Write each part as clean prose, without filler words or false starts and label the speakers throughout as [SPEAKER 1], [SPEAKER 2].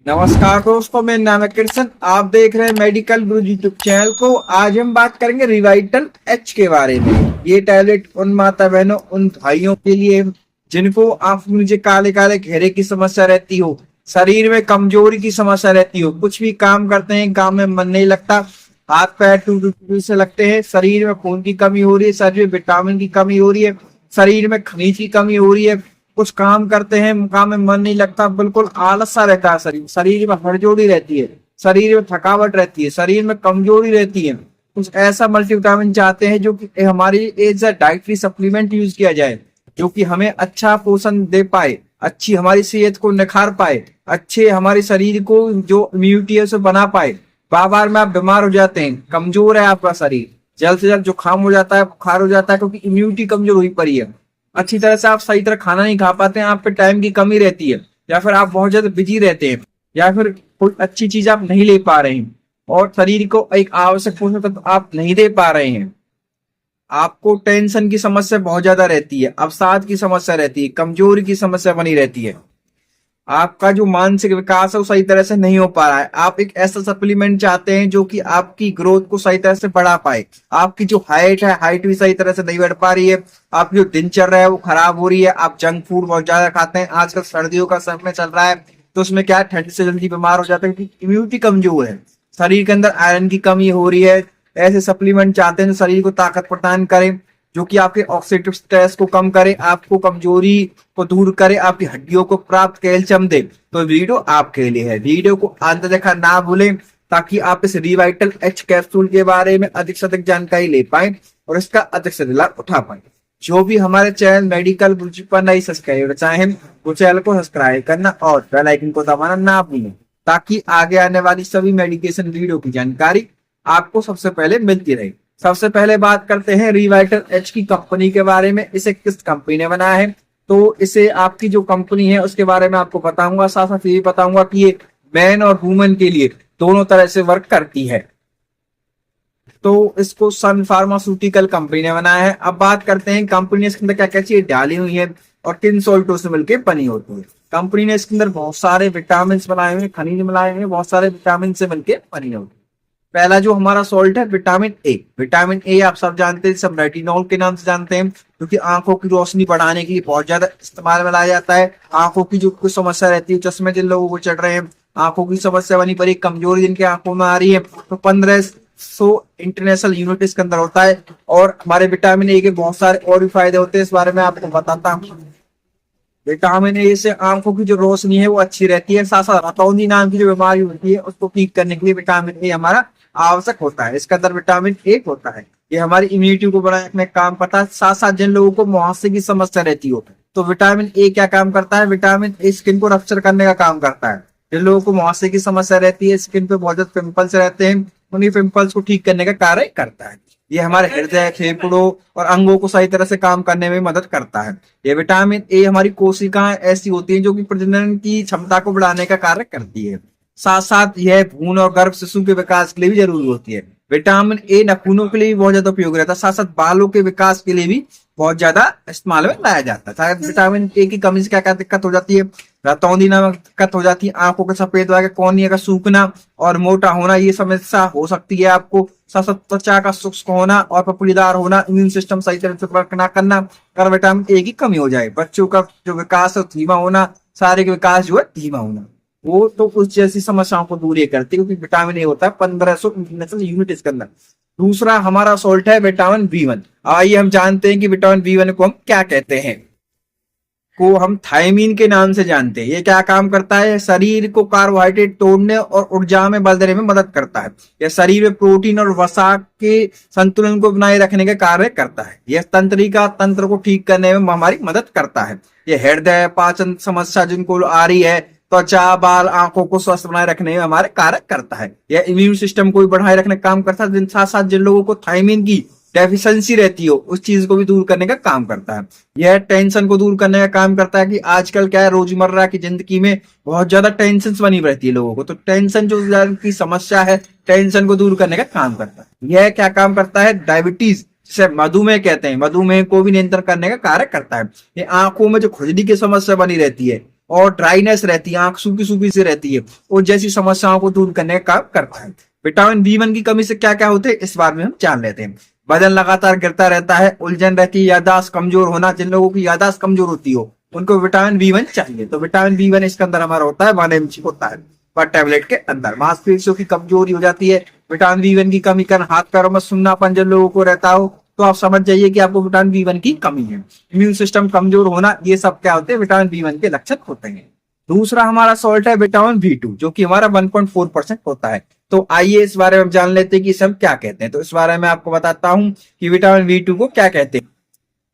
[SPEAKER 1] नमस्कार दोस्तों, मेरा नाम है कृष्ण। आप देख रहे हैं मेडिकल गुरु यूट्यूब चैनल को। आज हम बात करेंगे रिवाइटल एच के बारे में। ये टैबलेट उन माता बहनों, उन भाइयों के लिए जिनको आंखों में नीचे काले काले घेरे की समस्या रहती हो, शरीर में कमजोरी की समस्या रहती हो, कुछ भी काम करते हैं काम में मन नहीं लगता, हाथ पैर टूट से लगते हैं, शरीर में खून की कमी हो रही है, शरीर में विटामिन की कमी हो रही है, शरीर में खनिज की कमी हो रही है, कुछ काम करते हैं काम में मन नहीं लगता, बिल्कुल आलस सा रहता है, शरीर में हड़जोड़ी रहती है, शरीर में थकावट रहती है, शरीर में कमजोरी रहती है। कुछ ऐसा मल्टीविटामिन चाहते हैं जो कि हमारी as a dietary supplement use किया जाए, जो कि हमें अच्छा पोषण दे पाए, अच्छी हमारी सेहत को निखार पाए, अच्छे हमारे शरीर को जो इम्यूनिटी है उसे बना पाए। बार बार में आप बीमार हो जाते हैं, कमजोर है आपका शरीर, जल्द से जल्द जुकाम हो जाता है, बुखार हो जाता है, क्योंकि इम्यूनिटी कमजोर हुई पड़ी है। अच्छी तरह से आप सही तरह खाना नहीं खा पाते हैं, आप पे टाइम की कमी रहती है, या फिर आप बहुत ज्यादा बिजी रहते हैं, या फिर कोई अच्छी चीज आप नहीं ले पा रहे हैं, और शरीर को एक आवश्यक पोषक तत्व आप नहीं दे पा रहे हैं। आपको टेंशन की समस्या बहुत ज्यादा रहती है, अवसाद की समस्या रहती है, कमजोरी की समस्या बनी रहती है, आपका जो मानसिक विकास है वो सही तरह से नहीं हो पा रहा है। आप एक ऐसा सप्लीमेंट चाहते हैं जो कि आपकी ग्रोथ को सही तरह से बढ़ा पाए। आपकी जो हाइट है, हाइट भी सही तरह से नहीं बढ़ पा रही है, आपकी जो दिनचर्या है वो खराब हो रही है, आप जंक फूड बहुत ज्यादा खाते हैं। आजकल सर्दियों का समय चल रहा है, तो उसमें क्या है, ठंड से जल्दी बीमार हो जाते हैं क्योंकि इम्यूनिटी कमजोर है, शरीर के अंदर आयरन की कमी हो रही है। ऐसे सप्लीमेंट चाहते हैं जो शरीर को ताकत प्रदान करें, जो कि आपके ऑक्सीडेटिव स्ट्रेस को कम करे, आपको कमजोरी को दूर करे, आपकी हड्डियों को प्राप्त कैल्शियम दे। तो वीडियो आपके लिए है, वीडियो को अंत देखा ना भूलें, ताकि आप इस रिवाइटल एच कैप्सूल के बारे में अधिक से अधिक जानकारी ले पाए और इसका अधिक से लाभ उठा पाए। जो भी हमारे चैनल मेडिकल गुरु पर नई सब्सक्राइबर चाहें वो चैनल को सब्सक्राइब करना और बेल आइकन को दबाना ना भूलें, ताकि आगे आने वाली सभी मेडिकेशन वीडियो की जानकारी आपको सबसे पहले मिलती रहे। सबसे पहले बात करते हैं रिवाइटल एच की कंपनी के बारे में। इसे किस कंपनी ने बनाया है, तो इसे आपकी जो कंपनी है उसके बारे में आपको बताऊंगा, साथ साथ ये बताऊंगा कि ये मैन और वुमेन के लिए दोनों तरह से वर्क करती है। तो इसको सन फार्मास्यूटिकल कंपनी ने बनाया है। अब बात करते हैं कंपनी ने इसके अंदर क्या क्या चीज डाली हुई है और किन सॉल्टों से मिलकर बनी होती है। कंपनी ने इसके अंदर बहुत सारे विटामिन बनाए हुए, खनिज मिलाए हुए, बहुत सारे विटामिन से मिलकर बनी होती है। पहला जो हमारा सॉल्ट है विटामिन ए। विटामिन ए आप सब जानते हैं, सब रेटिनॉल के नाम से जानते हैं, क्योंकि आंखों की रोशनी बढ़ाने के लिए बहुत ज्यादा इस्तेमाल में लाया जाता है। आंखों की जो कुछ समस्या रहती है, चश्मे जिन लोगों को चढ़ रहे हैं, आंखों की समस्या बनी पड़ी, कमजोरी जिनके आंखों में आ रही है, तो 1500 इंटरनेशनल यूनिट इसके अंदर होता है। और हमारे विटामिन ए के बहुत सारे और भी फायदे होते हैं, इस बारे में आपको बताता हूँ। विटामिन ए से आंखों की जो रोशनी है वो अच्छी रहती है। साथ साथ रतौंधी नाम की जो बीमारी होती है उसको ठीक करने के लिए विटामिन ए हमारा आवश्यक होता है। इसके अंदर विटामिन ए होता है, ये हमारी इम्यूनिटी को बनाए रखने का काम करता है। साथ साथ जिन लोगों को मुहासे की समस्या रहती हो, तो विटामिन ए क्या काम करता है, विटामिन ए स्किन को रप्चर करने का काम करता है। जिन लोगों को मुहासे की समस्या रहती है, स्किन पे बहुत ज्यादा पिंपल्स रहते हैं, उन्हीं पिंपल्स को ठीक करने का कार्य करता है। ये हमारे हृदय, फेफड़ों और अंगों को सही तरह से काम करने में मदद करता है। ये विटामिन ए हमारी कोशिकाएं ऐसी होती हैं जो कि प्रजनन की क्षमता को बढ़ाने का कार्य करती है। साथ साथ यह भ्रूण और गर्भ शिशु के विकास के लिए भी जरूरी होती है। विटामिन ए नाखूनों के लिए भी बहुत ज्यादा उपयोग रहता है, साथ साथ बालों के विकास के लिए भी बहुत ज्यादा इस्तेमाल में लाया जाता है। विटामिन ए की कमी से क्या क्या दिक्कत हो जाती है, रतौंधी नामक दिक्कत हो जाती है, आंखों के सफेद भाग कॉर्निया का सूखना और मोटा होना, ये समस्या हो सकती है आपको। साथ साथ त्वचा का शुष्क होना और पपड़ीदार होना, इम्यून सिस्टम सही तरह से वर्क ना करना, अगर विटामिन ए की कमी हो जाए। बच्चों का जो विकास है धीमा होना, शारीरिक विकास जो है धीमा होना, वो तो उस जैसी समस्याओं को दूर करती है, क्योंकि विटामिन ए होता है 1500 इंटरनेशनल यूनिट इसके अंदर। दूसरा हमारा सॉल्ट है विटामिन बी1। आइए हम जानते हैं कि विटामिन बी1 को हम क्या कहते हैं। को हम थायमीन के नाम से जानते हैं। ये क्या काम करता है, शरीर को कार्बोहाइड्रेट तोड़ने और ऊर्जा में बदलने में मदद करता है। यह शरीर में प्रोटीन और वसा के संतुलन को बनाए रखने का कार्य करता है। यह तंत्रिका तंत्र को ठीक करने में हमारी मदद करता है। यह हृदय, पाचन समस्या जिनको आ रही है, त्वचा, बाल, आंखों को स्वस्थ बनाए रखने में हमारे कार्य करता है। यह इम्यून सिस्टम को भी बढ़ाए रखने का काम करता है। साथ साथ जिन लोगों को थायमीन की डेफिशिएंसी रहती हो, उस चीज को भी दूर करने का काम करता है। यह टेंशन को दूर करने का काम करता है, कि आजकल क्या है, रोजमर्रा की जिंदगी में बहुत ज्यादा टेंशन बनी रहती है लोगों को, तो टेंशन जो की समस्या है, टेंशन को दूर करने का काम करता है। यह क्या काम करता है, डायबिटीज जिसे मधुमेह कहते हैं, मधुमेह को भी नियंत्रण करने का कार्य करता है। ये आंखों में जो खुजली की समस्या बनी रहती है और ड्राइनेस रहती है, आंख सूखी सूखी से रहती है, और जैसी समस्याओं को दूर करने का काम करता है। विटामिन बी1 की कमी से क्या क्या होते हैं इस बारे में हम जान लेते हैं। वजन लगातार गिरता रहता है, उलझन रहती है, याददाश्त कमजोर होना, जिन लोगों की याददाश्त कमजोर होती हो उनको विटामिन बी1 चाहिए। तो विटामिन बी1 इसके अंदर हमारा होता है 1 mg होता है पर टेबलेट के अंदर। मांसपेशियों की कमजोरी हो जाती है विटामिन बी1 की कमी कारण, हाथ पैरों में सुन्नापन जिन लोगों को रहता हो तो आप समझ जाइए कि आपको विटामिन बी1 की कमी है। इम्यून सिस्टम कमजोर होना, ये सब क्या होते हैं विटामिन बी1 के लक्षण होते हैं। दूसरा हमारा सॉल्ट है विटामिन बी2 जो कि हमारा 1.4% होता है। तो आइए इस बारे में जान लेते हैं कि इसे हम क्या कहते हैं। तो इस बारे में आपको बताता हूं कि विटामिन बी2 को क्या कहते हैं।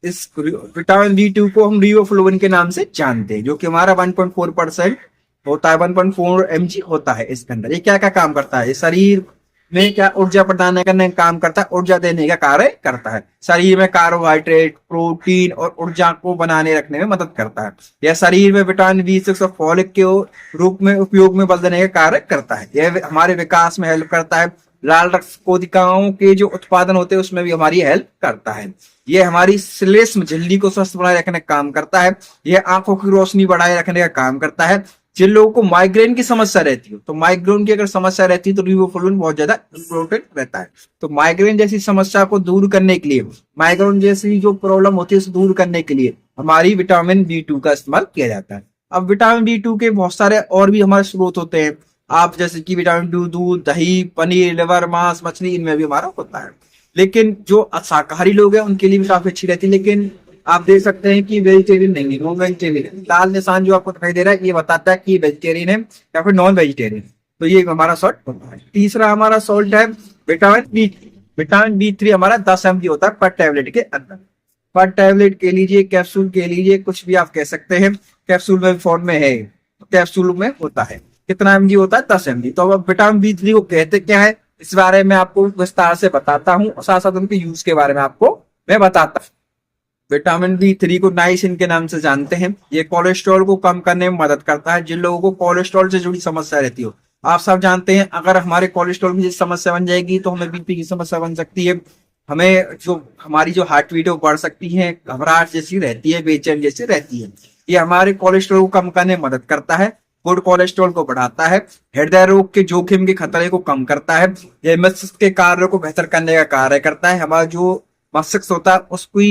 [SPEAKER 1] इस विटामिन बी2 को हम रिबोफ्लोविन के नाम से जानते हैं, जो कि हमारा 1.4% होता है, 1.4 mg होता है इसके अंदर। ये क्या क्या काम करता है, शरीर में क्या ऊर्जा प्रदान करने का काम करता है, ऊर्जा देने का कार्य करता है। शरीर में कार्बोहाइड्रेट, प्रोटीन और ऊर्जा को बनाने रखने में मदद करता है। यह शरीर में विटामिन बी6 और फॉलिक के रूप में उपयोग में बदलने का कार्य करता है। यह हमारे विकास में हेल्प करता है। लाल रक्त कोशिकाओं के जो उत्पादन होते हैं उसमें भी हमारी हेल्प करता है। यह हमारी श्लेष्म झिल्ली को स्वस्थ बनाए रखने का काम करता है। यह आंखों की रोशनी बढ़ाए रखने का काम करता है। जिन लोगों को माइग्रेन की समस्या रहती हो तो माइग्रेन की अगर समस्या रहती है तो रिबोफ्लोविन बहुत ज्यादा इंपॉर्टेंट रहता है। तो माइग्रेन जैसी समस्या को दूर करने के लिए, माइग्रेन जैसी जो प्रॉब्लम होती है उसे दूर करने के लिए हमारी विटामिन बी2 का इस्तेमाल किया जाता है। अब विटामिन बी2 के बहुत सारे और भी हमारे स्रोत होते हैं, आप जैसे कि विटामिन बी2 दूध, दही, पनीर, लिवर, मांस, मछली, इनमें भी हमारा होता है। लेकिन जो शाकाहारी लोग हैं उनके लिए भी काफी अच्छी रहती है। लेकिन आप देख सकते हैं कि वेजिटेरियन नहीं है, नॉन वेजिटेरियन। लाल निशान जो आपको दिखाई दे रहा है ये बताता है कि वेजिटेरियन है या फिर नॉन वेजिटेरियन। तो ये हमारा सॉल्ट होता है। तीसरा हमारा सॉल्ट है विटामिन बी। विटामिन बी3 हमारा 10 mg होता है पर टेबलेट के अंदर। पर टेबलेट के लीजिए, कैप्सूल के लीजिए, कुछ भी आप कह सकते हैं। कैप्सूल में फॉर्म में है, कैप्सूल में होता है कितना mg होता है 10 mg। तो अब विटामिन बी3 को कहते क्या है इस बारे में आपको विस्तार से बताता हूँ और साथ साथ उनके यूज के बारे में आपको मैं बताता हूँ। विटामिन बी3 को नाइसिन के नाम से जानते हैं। ये कोलेस्ट्रॉल को कम करने में मदद करता है। जिन लोगों को कोलेस्ट्रॉल से जुड़ी समस्या रहती हो, आप सब जानते हैं अगर हमारे कोलेस्ट्रॉल की समस्या बन जाएगी तो हमें बीपी की समस्या बन सकती है। हमें जो हमारी जो हार्ट बीट है वो बढ़ सकती है, घबराहट जैसी रहती है, बेचैन जैसी रहती है। ये हमारे कोलेस्ट्रॉल को कम करने में मदद करता है। गुड कोलेस्ट्रॉल को बढ़ाता है। हृदय रोग के जोखिम के खतरे को कम करता है। यह मस्तिष्क के कार्यों को बेहतर करने का कार्य करता है। हमारा जो मस्तिष्क होता है उसकी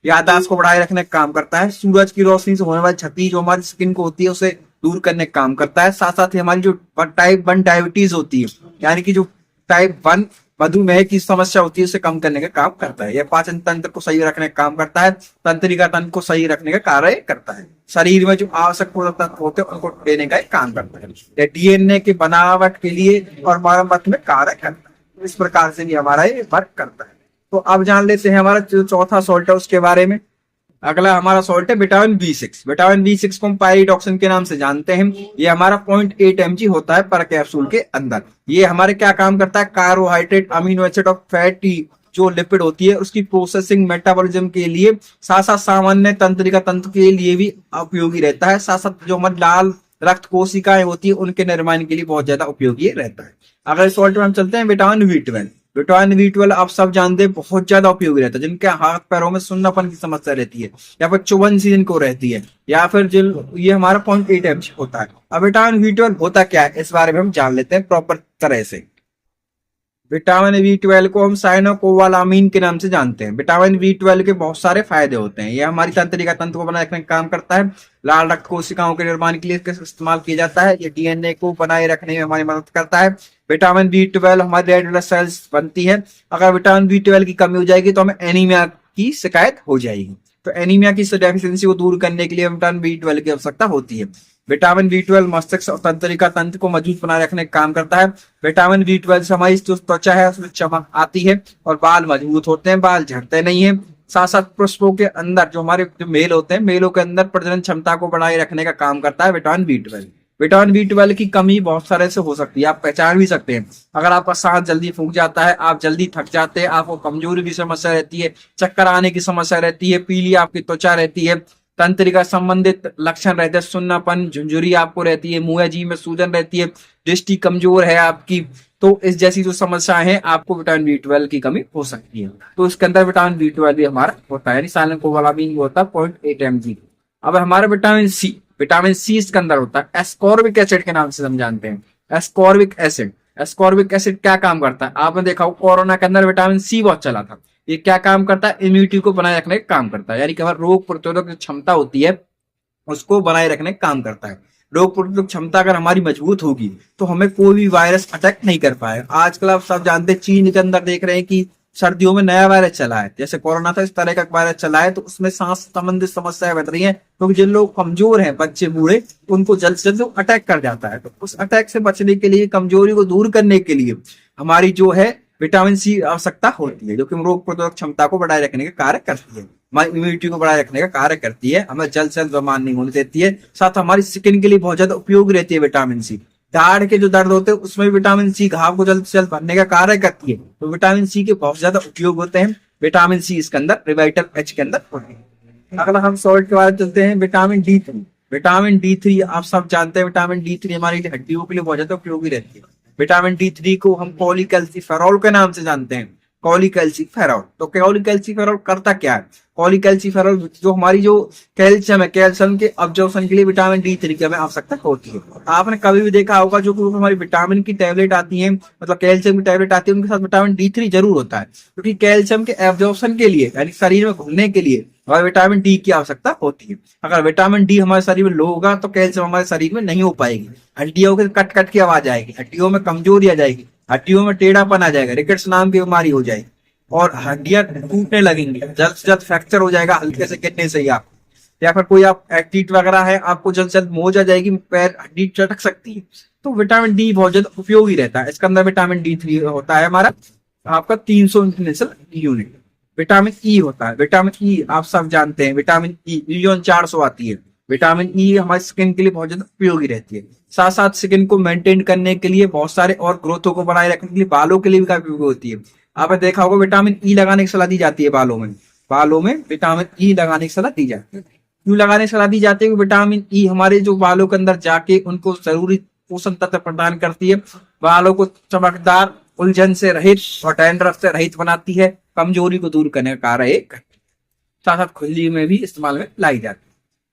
[SPEAKER 1] याददाश्त को बढ़ाए रखने का काम करता है। सूरज की रोशनी से होने वाली क्षति जो हमारी स्किन को होती है उसे दूर करने का काम करता है। साथ साथ ही हमारी जो टाइप 1 डायबिटीज होती है, यानी कि जो टाइप 1 मधुमेह की समस्या होती है उसे कम करने का काम करता है। यह पाचन तंत्र को सही रखने का काम करता है। तंत्रिका तंत्र को सही रखने का कार्य करता है। शरीर में जो आवश्यक पोषक तत्व होते हैं उनको देने का काम करता है। यह डीएनए की बनावट के लिए और मरम्मत में कार्य करता है। इस प्रकार से भी हमारा ये वर्क करता है। तो अब जान लेते हैं हमारा जो चौथा सॉल्ट है उसके बारे में। अगला हमारा सॉल्ट है विटामिन बी6। विटामिन बी6 को हम पायरिडॉक्सिन के नाम से जानते हैं। ये हमारा 0.8 mg होता है पर कैप्सूल के अंदर। ये हमारे क्या काम करता है, कार्बोहाइड्रेट, अमीनो एसिड और फैटी जो लिपिड होती है उसकी प्रोसेसिंग, मेटाबॉलिज्म के लिए, साथ साथ सामान्य तंत्रिका तंत्र के लिए भी उपयोगी रहता है। साथ साथ जो हमारी लाल रक्त कोशिकाएं होती है उनके निर्माण के लिए बहुत ज्यादा उपयोगी रहता है। अगर सॉल्ट में हम चलते हैं विटामिन बी12। विटामिन बी12 आप सब जानते हैं बहुत ज्यादा उपयोगी रहता है। जिनके हाथ पैरों में सुन्नापन की समस्या रहती है या फिर चुभन सी जिनको रहती है या फिर जिन, ये हमारा 0.8 mg होता है। अब विटामिन बी12 होता क्या है इस बारे में हम जान लेते हैं प्रॉपर तरह से। विटामिन बी12 को हम साइनोकोबालामीन के नाम से जानते हैं। विटामिन बी12 के बहुत सारे फायदे होते हैं। ये हमारी तंत्रिका तंत्र को बनाए रखने का काम करता है। लाल रक्त कोशिकाओं के निर्माण के लिए इसका इस्तेमाल किया जाता है। ये डीएनए को बनाए रखने में हमारी मदद करता है। विटामिन बी12 हमारी रेड ब्लड सेल्स बनती है। अगर विटामिन बी12 की कमी हो जाएगी तो हमें एनीमिया की शिकायत हो जाएगी। तो एनीमिया की डेफिशिएंसी को दूर करने के लिए विटामिन बी12 की आवश्यकता होती है। विटामिन बी12 मस्तिष्क और तंत्रिका तंत्र को मजबूत बनाए रखने का काम करता है। विटामिन बी12 से हमारी जो त्वचा है उसमें चमक आती है और बाल मजबूत होते हैं, बाल झड़ते नहीं है। साथ साथ पुष्पों के अंदर जो हमारे जो मेल होते हैं, मेलों के अंदर प्रजनन क्षमता को बढ़ाए रखने का काम करता है विटामिन बी12। विटामिन बी12 की कमी बहुत सारे से हो सकती है, आप पहचान भी सकते हैं। अगर आपका सांस जल्दी फूंक जाता है, आप जल्दी थक जाते हैं, आपको कमजोरी की समस्या रहती है, चक्कर आने की समस्या रहती है, पीली आपकी त्वचा रहती है, तंत्रिका संबंधित लक्षण रहते हैं, सुन्नापन, झुंझुरी आपको रहती है, मुंह जी में सूजन रहती है, दृष्टि कमजोर है आपकी, तो इस जैसी जो समस्या है आपको विटामिन बी12 की कमी हो सकती है। तो इसके अंदर विटामिन बी12 भी हमारा होता है, यानी साइनोकोबालामीन होता है 0.8 mg। अब हमारा विटामिन सी। विटामिन सी इसके अंदर होता है एस्कॉर्बिक एसिड के नाम से हम जानते हैं। एस्कॉर्बिक एसिड, एस्कॉर्बिक एसिड क्या काम करता है? आपने देखा हो कोरोना के अंदर विटामिन सी बहुत चला था। ये क्या काम करता है? इम्यूनिटी को बनाए रखने का काम करता है, यानी कि हमारी रोग प्रतिरोधक क्षमता होती है उसको बनाए रखने का काम करता है। रोग प्रतिरोधक क्षमता अगर हमारी मजबूत होगी तो हमें कोई भी वायरस अटैक नहीं कर पाएगा। आजकल आप सब जानते हैं चीन के अंदर देख रहे हैं कि सर्दियों में नया वायरस चला है, जैसे कोरोना था इस तरह का वायरस चला है, तो उसमें सांस संबंधित समस्याएं बढ़ रही हैं क्योंकि जिन लोग कमजोर हैं, बच्चे बूढ़े, उनको जल्द से जल्द अटैक कर जाता है। तो उस अटैक से बचने के लिए, कमजोरी को दूर करने के लिए हमारी जो है विटामिन सी आवश्यकता होती है, जो कि रोग प्रतिरोधक क्षमता को बढ़ाए रखने का कार्य करती है, हमारी इम्यूनिटी को बढ़ाए रखने का कार्य करती है, हमें जल्द से जल्द बीमार नहीं होने देती है। साथ हमारी स्किन के लिए बहुत ज्यादा उपयोगी रहती है विटामिन सी। दाढ़ के जो दर्द होते हैं उसमें विटामिन सी घाव को जल्द से जल्द भरने का कार्य करती है। तो विटामिन सी के बहुत ज्यादा उपयोग होते हैं। विटामिन सी इसके अंदर रिवाइटल एच के अंदर होते हैं। अगला हम सॉल्ट के बारे में चलते हैं, vitamin D three. Vitamin D three आप सब जानते हैं, विटामिन डी थ्री हमारी हड्डियों के लिए बहुत ज्यादा उपयोगी रहती है। विटामिन डी थ्री को हम कॉलीकैल्सिफेरॉल के नाम से जानते हैं, कॉलीकैल्सिफेरॉल। तो कॉलीकैल्सिफेरॉल करता क्या है? कॉलीकैल्सिफेरॉल जो हमारी जो कैल्शियम है, कैल्शियम के अब्जॉर्प्शन के लिए विटामिन डी थ्री की हमें आवश्यकता होती है। आपने कभी भी देखा होगा जो हमारी विटामिन की टैबलेट आती है, मतलब कैल्शियम की टैबलेट आती है, उनके साथ विटामिन डी थ्री जरूर होता है, क्योंकि कैल्शियम के एब्जॉर्प्शन के लिए, यानी शरीर में घुलने के लिए हमें विटामिन डी की आवश्यकता होती है। अगर विटामिन डी हमारे शरीर में लो होगा तो कैल्शियम हमारे शरीर में नहीं हो पाएगी, हड्डियों के कट कट की आवाज आएगी, हड्डियों में कमजोरी आ जाएगी, हड्डियों में टेढ़ापन आ जाएगा, रिकेट्स नाम की बीमारी हो जाएगी और हड्डियां टूटने लगेंगी, जल्द से जल्द फ्रैक्चर हो जाएगा हल्के से गिरने से ही आप, या फिर कोई आप एथलीट वगैरह है, आपको जल्द से जल्द मोच आ जाएगी, पैर हड्डी चटक सकती है। तो विटामिन डी बहुत ज्यादा उपयोगी रहता है। इसके अंदर विटामिन डी थ्री होता है हमारा आपका 300 इंटरनेशनल यूनिट। विटामिन ई होता है, विटामिन ई आप सब जानते हैं, विटामिन ई यूनियन 400 आती है। विटामिन ई हमारी स्किन के लिए बहुत ज्यादा उपयोगी रहती है। साथ साथ स्किन को मेंटेन करने के लिए, बहुत सारे और ग्रोथों को बनाए रखने के लिए, बालों के लिए भी काफी उपयोगी होती है। आपने देखा होगा विटामिन ई लगाने की सलाह दी जाती है बालों में, बालों में विटामिन ई लगाने की सलाह दी जाती है। क्यों लगाने की सलाह दी जाती है? विटामिन ई हमारे जो बालों के अंदर जाके उनको जरूरी पोषण तत्व प्रदान करती है, बालों को चमकदार, उलझन से रहित और डैंड्रफ से रहित बनाती है, कमजोरी को दूर करने का कार्य करती है। साथ साथ खुजली में भी इस्तेमाल में लाई जाती है।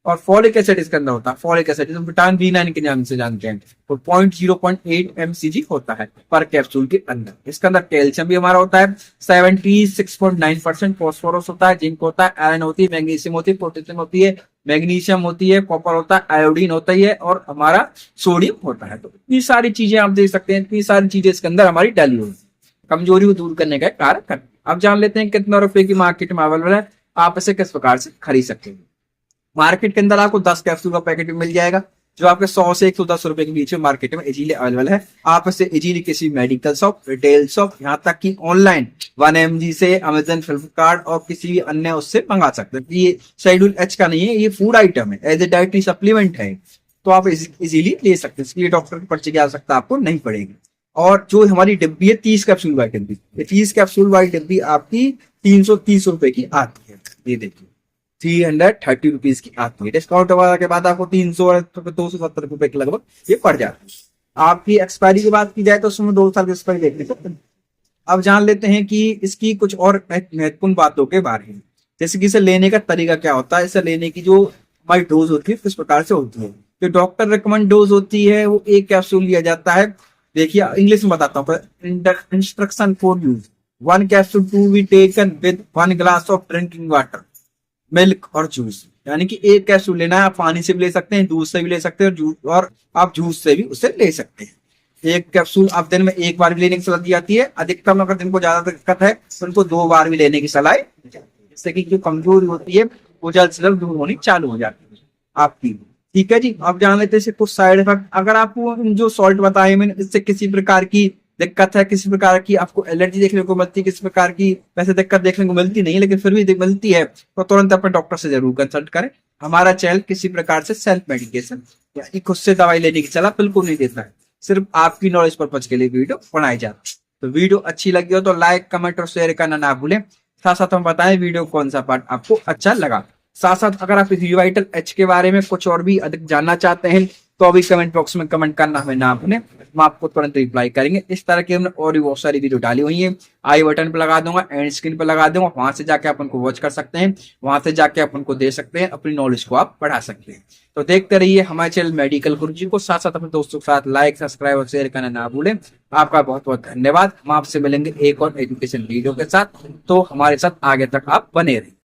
[SPEAKER 1] और फॉलिक एसिड इसके अंदर होता है, फॉलिक एसिड विटामिन बी9 के नाम से जानते हैं, तो 0.8 mcg होता है पर कैप्सूल के अंदर। इसके अंदर कैल्शियम भी हमारा होता है, 76.9% फॉस्फोरस होता है, जिंक होता है, आयरन होती है, मैग्नीशियम होती है, पोटेशियम होती है, मैग्नीशियम होती है, कॉपर होता है, आयोडीन होता है और हमारा सोडियम होता है। तो इतनी सारी चीजें आप देख सकते हैं, इतनी सारी चीजें इसके अंदर हमारी डाली हुई, कमजोरी को दूर करने का कार्य करते हैं। अब जान लेते हैं कितना रुपए की मार्केट में अवेलेबल है, आप इसे किस प्रकार से खरीद सकते हैं। मार्केट के अंदर आपको 10 कैप्सूल का पैकेट भी मिल जाएगा, जो आपके 100 से 110 रुपए के बीच में मार्केट में इजीली अवेलेबल है। आप इसे इजीली किसी मेडिकल शॉप, रिटेल शॉप, यहाँ तक कि ऑनलाइन 1mg से अमेजन, फ्लिपकार्ट और किसी भी अन्य उससे मंगा सकते हैं। ये शेड्यूल एच का नहीं है, ये फूड आइटम है, एज ए डाइटरी सप्लीमेंट है, तो आप इजीली ले सकते हैं। इसके लिए डॉक्टर की पर्ची की आवश्यकता आपको नहीं पड़ेगी। और जो हमारी डिब्बी है 30 कैप्सूल वाली डिब्बी, ये 30 कैप्सूल वाली डिब्बी आपकी 330 रुपए की आती है। ये देखिए 330 रुपीज की आती है। डिस्काउंट वगैरह के बाद आपको 300 और 270 रुपए के लगभग ये पड़ जाता है। आपकी एक्सपायरी की बात की जाए तो उसमें 2 साल की एक्सपायरी देखने को। अब जान लेते हैं कि इसकी कुछ और महत्वपूर्ण बातों के बारे में, जैसे कि इसे लेने का तरीका क्या होता है, इसे लेने की जो हमारी डोज होती है किस प्रकार से होती है। जो डॉक्टर रिकमेंड डोज होती है वो 1 कैप्सूल लिया जाता है। देखिए इंग्लिश में बताता हूँ, instruction for use, 1 capsule to be taken with 1 glass of drinking water, milk और जूस। यानी कि 1 कैप्सूल लेना है, आप पानी से भी ले सकते हैं, दूध से भी ले सकते हैं और आप जूस से भी उसे ले सकते हैं। 1 कैप्सूल आप दिन में 1 बार भी लेने की सलाह दी जाती है। अधिकतम अगर जिनको ज्यादा दिक्कत है तो उनको 2 बार भी लेने की सलाह दी जाती है, जिससे कि जो कमजोरी होती है वो जल्द से जल्द दूर होनी चालू हो जाती है आपकी। ठीक है जी, आप जान लेते हैं कुछ साइड इफेक्ट। अगर आपको जो सॉल्ट बताए मैंने, इससे किसी प्रकार की दिक्कत है, किसी प्रकार की आपको एलर्जी देखने को मिलती है, किसी प्रकार की वैसे दिक्कत देखने को मिलती नहीं, लेकिन फिर भी मिलती है, तो तुरंत अपने डॉक्टर से जरूर कंसल्ट करें। हमारा चैनल किसी प्रकार से सेल्फ मेडिकेशन यानी खुद से दवाई लेने की सलाह बिल्कुल नहीं देता है, सिर्फ आपकी नॉलेज पर्पज के लिए वीडियो बनाई जाती है। तो वीडियो अच्छी लगी हो तो लाइक, कमेंट और शेयर करना ना भूलें। साथ साथ हम बताएं वीडियो कौन सा पार्ट आपको अच्छा लगा। साथ साथ अगर आप रिवाइटल एच के बारे में कुछ और भी अधिक जानना चाहते हैं तो अभी कमेंट बॉक्स में कमेंट करना हमें ना भूलें। हम आपको तुरंत रिप्लाई करेंगे। इस तरह की हमने और भी बहुत सारी वीडियो डाली हुई है, आई बटन पे लगा दूंगा, एंड स्क्रीन पे लगा दूंगा, वहां से जाके अपन को वॉच कर सकते हैं, वहां से जाके अपन को दे सकते हैं, अपनी नॉलेज को आप बढ़ा सकते हैं। तो देखते रहिए हमारे चैनल मेडिकल गुरुजी को, साथ साथ अपने दोस्तों के साथ लाइक सब्सक्राइब और शेयर करना ना भूलें। आपका बहुत बहुत धन्यवाद। हम आपसे मिलेंगे एक और एजुकेशन वीडियो के साथ, तो हमारे साथ आगे तक आप बने रहिए।